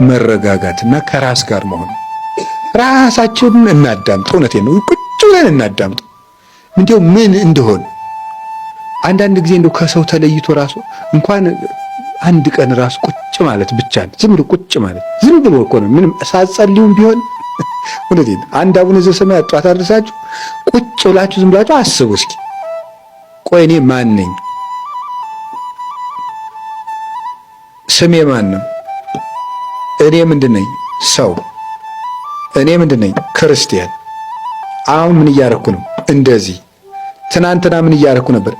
መረጋጋትና ከራስ ጋር መሆን። ራሳችንን እናዳምጥ። እውነቴን ነው። ቁጭ ብለን እናዳምጥ። እንዲያው ምን እንደሆነ አንዳንድ ጊዜ እንደው ከሰው ተለይቶ ራሱ እንኳን አንድ ቀን ራሱ ቁጭ ማለት ብቻ ነው። ዝም ብሎ ቁጭ ማለት ዝም ብሎ እኮ ነው። ምንም ሳትጸልዩም ቢሆን እውነቴን አንድ አቡነ ዘበሰማያት ጧት አድርሳችሁ ቁጭ ብላችሁ ዝም ብላችሁ አስቡ እስኪ። ቆይ እኔ ማን ነኝ? ስሜ ማን ነው? እኔ ምንድነኝ? ሰው። እኔ ምንድነኝ? ክርስቲያን። አሁን ምን እያረኩ ነው? እንደዚህ። ትናንትና ምን እያረኩ ነበር?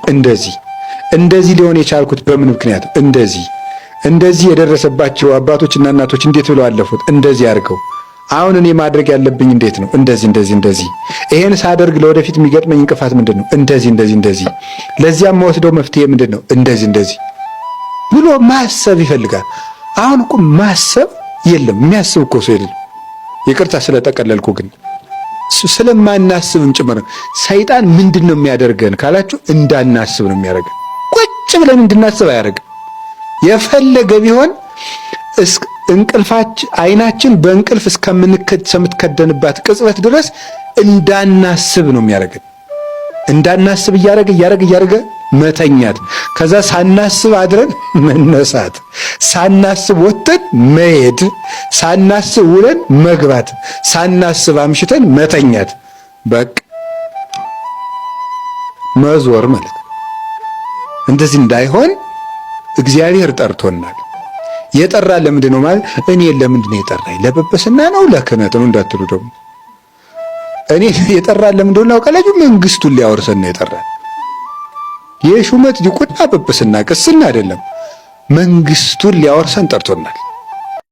እንደዚህ ሊሆን የቻልኩት በምን ምክንያት? እንደዚህ የደረሰባቸው አባቶችና እናቶች እንዴት ብለው አለፉት? እንደዚህ አድርገው። አሁን እኔ ማድረግ ያለብኝ እንዴት ነው? እንደዚህ። ይሄን ሳደርግ ለወደፊት የሚገጥመኝ እንቅፋት ምንድን ነው? እንደዚህ። ለዚያም መወስደው መፍትሄ ምንድን ነው? እንደዚህ ብሎ ማሰብ ይፈልጋል። አሁን እኮ ማሰብ የለም። የሚያስብ እኮ ሰው የለም። ይቅርታ ስለጠቀለልኩ፣ ግን ስለማናስብም ጭምር ነው። ሰይጣን ምንድን ነው የሚያደርገን ካላችሁ፣ እንዳናስብ ነው የሚያደርገን። ቁጭ ብለን እንድናስብ አያደርግም። የፈለገ ቢሆን እንቅልፋችን አይናችን በእንቅልፍ እስከምትከደንባት ቅጽበት ድረስ እንዳናስብ ነው የሚያደርገን። እንዳናስብ እያደረገ መተኛት፣ ከዛ ሳናስብ አድረን መነሳት፣ ሳናስብ ወጥተን መሄድ፣ ሳናስብ ውለን መግባት፣ ሳናስብ አምሽተን መተኛት፣ በቃ መዞር ማለት ነው። እንደዚህ እንዳይሆን እግዚአብሔር ጠርቶናል። የጠራን ለምንድን ነው ማለት? እኔ ለምንድን ነው የጠራኝ? ለጵጵስና ነው ለክህነት ነው እንዳትሉ ደግሞ። እኔ የጠራን ለምንድን ነው ካላችሁ፣ መንግስቱን ሊያወርሰን ነው የጠራን። የሹመት ዲቁና ጵጵስና ቅስና አይደለም፣ መንግስቱን ሊያወርሰን ጠርቶናል።